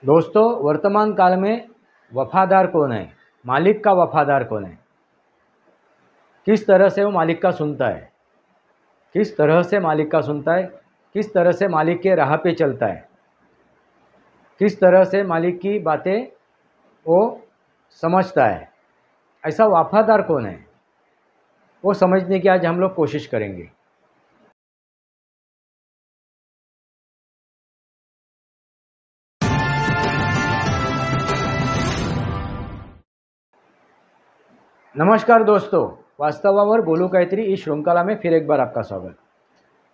दोस्तों, वर्तमान काल में वफादार कौन है? मालिक का वफादार कौन है? किस तरह से वो मालिक का सुनता है? किस तरह से मालिक का सुनता है? किस तरह से मालिक के राह पे चलता है? किस तरह से मालिक की बातें वो समझता है? ऐसा वफादार कौन है? वो समझने की आज हम लोग कोशिश करेंगे। नमस्कार दोस्तों, वास्तवावर बोलू काहीतरी इस श्रृंखला में फिर एक बार आपका स्वागत।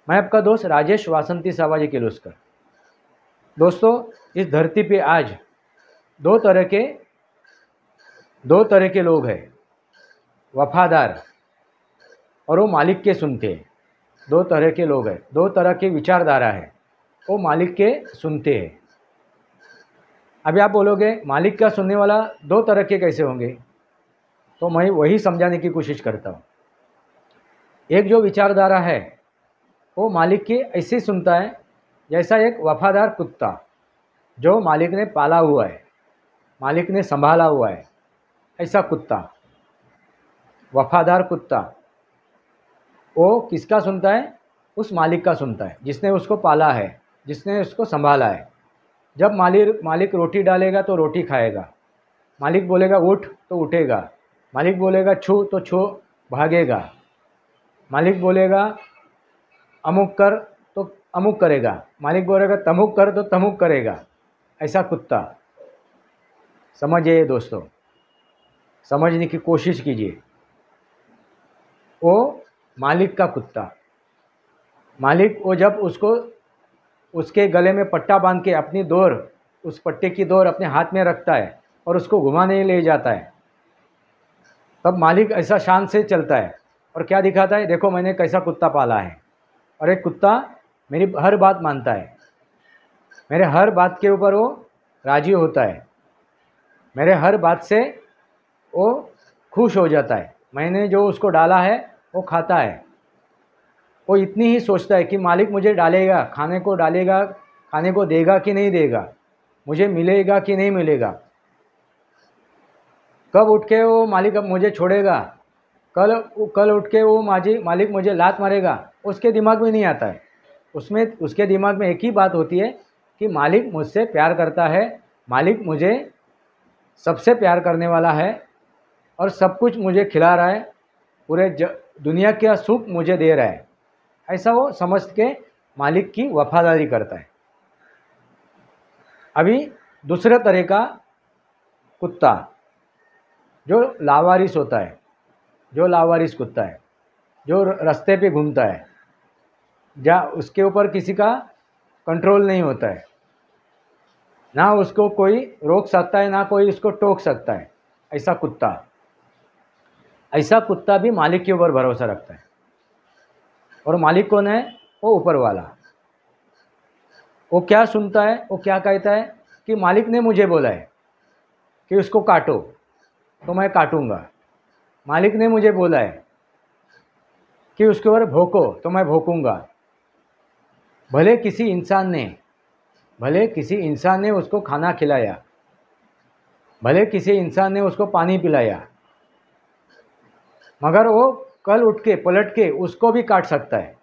मैं आपका दोस्त राजेश वासंती सावाजी किर्लोस्कर। दोस्तों, इस धरती पे आज दो तरह के लोग हैं, वफादार और वो मालिक के सुनते हैं। दो तरह के लोग हैं, दो तरह की विचारधारा है, वो मालिक के सुनते हैं। अभी आप बोलोगे मालिक का सुनने वाला दो तरह के कैसे होंगे? तो मैं वही समझाने की कोशिश करता हूँ। एक जो विचारधारा है वो मालिक की ऐसे सुनता है जैसा एक वफादार कुत्ता जो मालिक ने पाला हुआ है, मालिक ने संभाला हुआ है, ऐसा कुत्ता, वफादार कुत्ता। वो किसका सुनता है? उस मालिक का सुनता है जिसने उसको पाला है, जिसने उसको संभाला है। जब मालिक रोटी डालेगा तो रोटी खाएगा, मालिक बोलेगा उठ तो उठेगा, मालिक बोलेगा छू तो छू भागेगा, मालिक बोलेगा अमुक कर तो अमुक करेगा, मालिक बोलेगा तमुक कर तो तमुक करेगा। ऐसा कुत्ता। समझिए दोस्तों, समझने की कोशिश कीजिए। वो मालिक का कुत्ता, मालिक वो जब उसको उसके गले में पट्टा बांध के अपनी डोर, उस पट्टे की डोर अपने हाथ में रखता है और उसको घुमाने ले जाता है, तब मालिक ऐसा शान से चलता है और क्या दिखाता है? देखो मैंने कैसा कुत्ता पाला है। और एक कुत्ता मेरी हर बात मानता है, मेरे हर बात के ऊपर वो राजी होता है, मेरे हर बात से वो खुश हो जाता है। मैंने जो उसको डाला है वो खाता है। वो इतनी ही सोचता है कि मालिक मुझे डालेगा, खाने को डालेगा, खाने को देगा कि नहीं देगा, मुझे मिलेगा कि नहीं मिलेगा, कब उठ के वो मालिक अब मुझे छोड़ेगा, कल उठ के वो मालिक मुझे लात मारेगा, उसके दिमाग में नहीं आता है। उसके दिमाग में एक ही बात होती है कि मालिक मुझसे प्यार करता है, मालिक मुझे सबसे प्यार करने वाला है और सब कुछ मुझे खिला रहा है, पूरे दुनिया का सुख मुझे दे रहा है। ऐसा वो समझ के मालिक की वफादारी करता है। अभी दूसरे तरह का कुत्ता जो लावारिस होता है, जो लावारिस कुत्ता है, जो रास्ते पे घूमता है, जहाँ उसके ऊपर किसी का कंट्रोल नहीं होता है, ना उसको कोई रोक सकता है ना कोई उसको टोक सकता है, ऐसा कुत्ता। ऐसा कुत्ता भी मालिक के ऊपर भरोसा रखता है। और मालिक कौन है? वो ऊपर वाला। वो क्या सुनता है, वो क्या कहता है कि मालिक ने मुझे बोला है कि उसको काटो तो मैं काटूंगा, मालिक ने मुझे बोला है कि उसके ऊपर भोंको तो मैं भोंकूंगा। भले किसी इंसान ने उसको खाना खिलाया, भले किसी इंसान ने उसको पानी पिलाया, मगर वो कल उठ के पलट के उसको भी काट सकता है।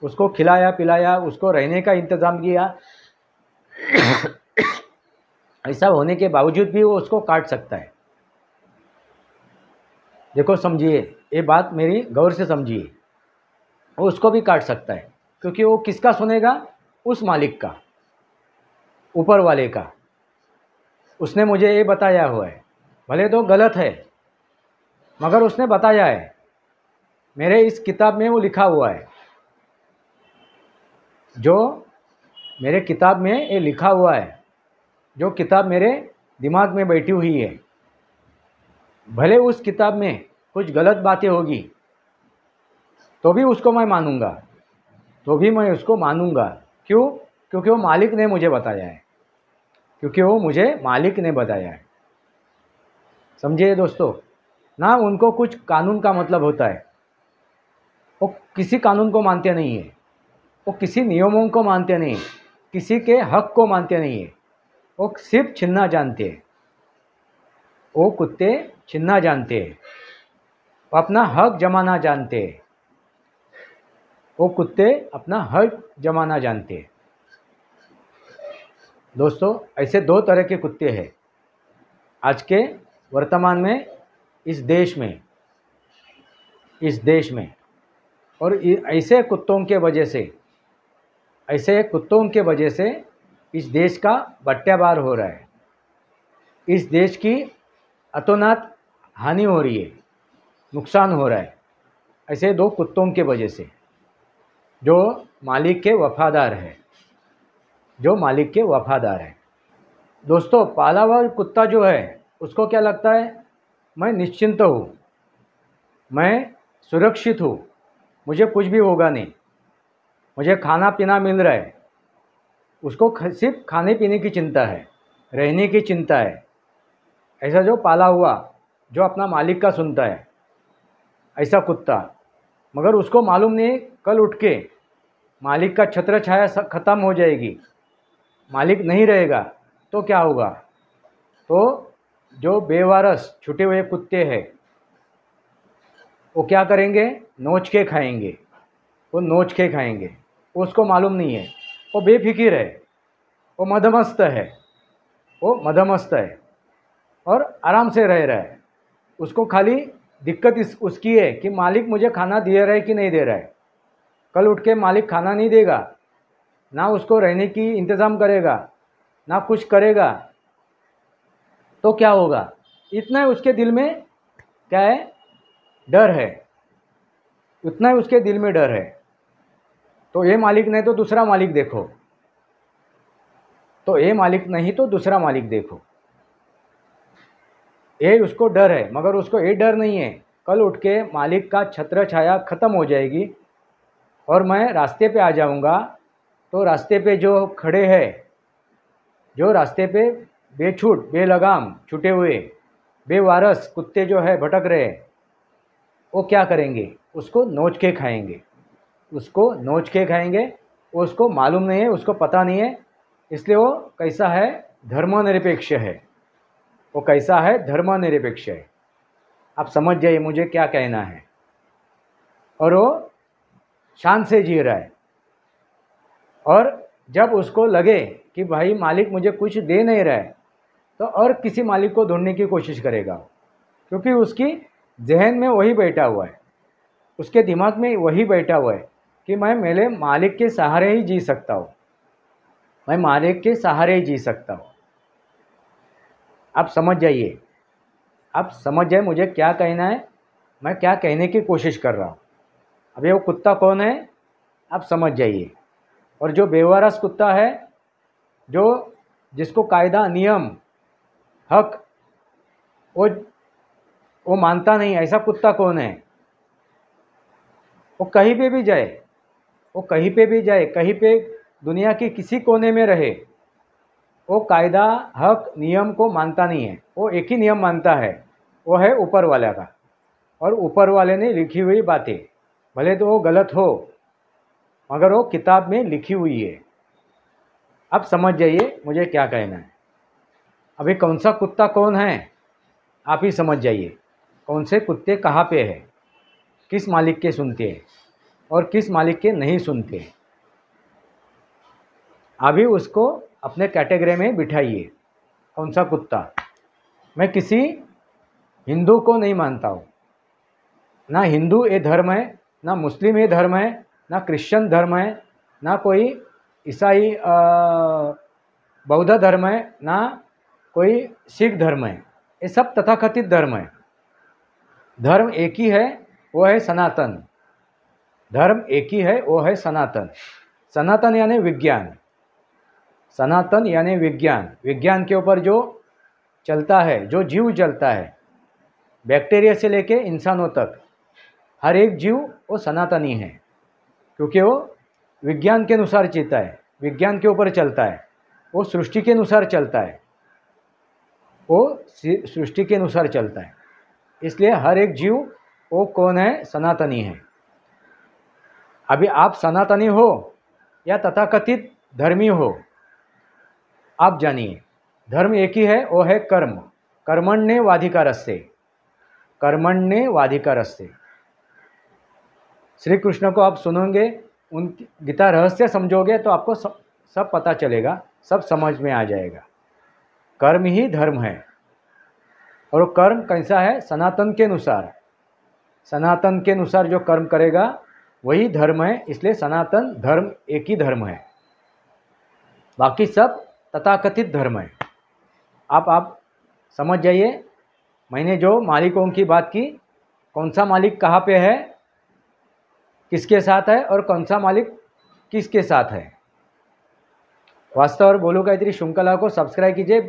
उसको खिलाया पिलाया, उसको रहने का इंतज़ाम किया, ऐसा होने के बावजूद भी वो उसको काट सकता है। देखो समझिए, ये बात मेरी गौर से समझिए। वो उसको भी काट सकता है क्योंकि वो किसका सुनेगा? उस मालिक का, ऊपर वाले का। उसने मुझे ये बताया हुआ है, भले तो गलत है मगर उसने बताया है। मेरे इस किताब में वो लिखा हुआ है, जो मेरे किताब में ये लिखा हुआ है, जो किताब मेरे दिमाग में बैठी हुई है। भले उस किताब में कुछ गलत बातें होगी तो भी उसको मैं मानूंगा, तो भी मैं उसको मानूंगा। क्यों? क्योंकि वो मालिक ने मुझे बताया है, क्योंकि वो मुझे मालिक ने बताया है। समझिए दोस्तों, ना उनको कुछ कानून का मतलब होता है। वो किसी कानून को मानते नहीं है, वो किसी नियमों को मानते नहीं, किसी के हक को मानते नहीं है। वो सिर्फ छीनना जानते हैं। वो कुत्ते छीनना जानते हैं, वो अपना हक जमाना जानते हैं। वो कुत्ते अपना हक जमाना जानते हैं। दोस्तों, ऐसे दो तरह के कुत्ते हैं आज के वर्तमान में इस देश में। और ऐसे कुत्तों के वजह से इस देश का बट्टेबार हो रहा है। इस देश की अतोनात हानि हो रही है, नुकसान हो रहा है, ऐसे दो कुत्तों के वजह से, जो मालिक के वफादार है। दोस्तों, पाला हुआ कुत्ता जो है उसको क्या लगता है, मैं निश्चिंत हूँ, मैं सुरक्षित हूँ, मुझे कुछ भी होगा नहीं, मुझे खाना पीना मिल रहा है। उसको सिर्फ खाने पीने की चिंता है, रहने की चिंता है। ऐसा जो पाला हुआ, जो अपना मालिक का सुनता है, ऐसा कुत्ता। मगर उसको मालूम नहीं, कल उठ के मालिक का छत्र छाया ख़त्म हो जाएगी, मालिक नहीं रहेगा तो क्या होगा। तो जो बेवारस छूटे हुए कुत्ते हैं वो क्या करेंगे, नोच के खाएंगे। उसको मालूम नहीं है, वो बेफिक्र है, वो मदमस्त है और आराम से रह रहा है। उसको खाली दिक्कत उसकी है कि मालिक मुझे खाना दे रहा है कि नहीं दे रहा है। कल उठ के मालिक खाना नहीं देगा, ना उसको रहने की इंतज़ाम करेगा, ना कुछ करेगा, तो क्या होगा। इतना उसके दिल में क्या है, डर है। उतना ही उसके दिल में डर है। तो ये मालिक नहीं तो दूसरा मालिक देखो, ये उसको डर है। मगर उसको ये डर नहीं है, कल उठ के मालिक का छत्र छाया ख़त्म हो जाएगी और मैं रास्ते पे आ जाऊंगा, तो रास्ते पे जो खड़े हैं, जो रास्ते पे बेछूट बेलगाम छूटे हुए बेवारस कुत्ते जो है भटक रहे, वो क्या करेंगे, उसको नोच के खाएंगे। उसको मालूम नहीं है, उसको पता नहीं है, इसलिए वो कैसा है, धर्मनिरपेक्ष है। आप समझ जाइए मुझे क्या कहना है। और वो शान से जी रहा है। और जब उसको लगे कि भाई मालिक मुझे कुछ दे नहीं रहा है, तो और किसी मालिक को ढूंढने की कोशिश करेगा, क्योंकि उसकी जहन में वही बैठा हुआ है, उसके दिमाग में वही बैठा हुआ है कि मैं मेरे मालिक के सहारे ही जी सकता हूँ। आप समझ जाइए मुझे क्या कहना है, मैं क्या कहने की कोशिश कर रहा हूँ। अभी वो कुत्ता कौन है, आप समझ जाइए। और जो बेवारस कुत्ता है, जिसको कायदा नियम हक वो मानता नहीं, ऐसा कुत्ता कौन है। वो कहीं पे भी जाए, कहीं पे दुनिया के किसी कोने में रहे, वो कायदा हक नियम को मानता नहीं है। वो एक ही नियम मानता है, वो है ऊपर वाले का। और ऊपर वाले ने लिखी हुई बातें, भले तो वो गलत हो, मगर वो किताब में लिखी हुई है। अब समझ जाइए मुझे क्या कहना है। अभी कौन सा कुत्ता कौन है, आप ही समझ जाइए। कौन से कुत्ते कहाँ पे है, किस मालिक के सुनते हैं और किस मालिक के नहीं सुनते। अभी उसको अपने कैटेगरी में बिठाइए। कौन सा कुत्ता। मैं किसी हिंदू को नहीं मानता हूँ, ना हिंदू ये धर्म है, ना मुस्लिम ये धर्म है, ना क्रिश्चियन धर्म है, ना कोई ईसाई बौद्ध धर्म है, ना कोई सिख धर्म है। ये सब तथाकथित धर्म है। धर्म एक ही है, वो है सनातन। सनातन यानी विज्ञान। विज्ञान के ऊपर जो चलता है, जो जीव चलता है, बैक्टीरिया से लेके इंसानों तक, हर एक जीव वो सनातनी है, क्योंकि वो विज्ञान के अनुसार जीता है, विज्ञान के ऊपर चलता है, वो सृष्टि के अनुसार चलता है। इसलिए हर एक जीव वो कौन है, सनातनी है। अभी आप सनातनी हो या तथाकथित धर्मी हो, आप जानिए। धर्म एक ही है, वो है कर्म। कर्मण्येवाधिकारस्ते, कर्मण्येवाधिकारस्ते। श्री कृष्ण को आप सुनोगे, उन गीता रहस्य समझोगे तो आपको सब पता चलेगा, सब समझ में आ जाएगा। कर्म ही धर्म है। और वो कर्म कैसा है? सनातन के अनुसार, सनातन के अनुसार जो कर्म करेगा वही धर्म है। इसलिए सनातन धर्म एक ही धर्म है, बाकी सब तथाकथित धर्म है। आप समझ जाइए, मैंने जो मालिकों की बात की, कौन सा मालिक कहाँ पे है, किसके साथ है, और कौन सा मालिक किसके साथ है। वास्तव और बोलो गायत्री श्रृंखला को सब्सक्राइब कीजिए,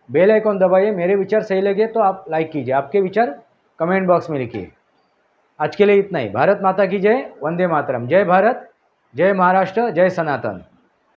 बेल आइकॉन दबाइए। मेरे विचार सही लगे तो आप लाइक कीजिए, आपके विचार कमेंट बॉक्स में लिखिए। आज के लिए इतना ही। भारत माता की जय, वंदे मातरम। जय भारत, जय महाराष्ट्र, जय सनातन।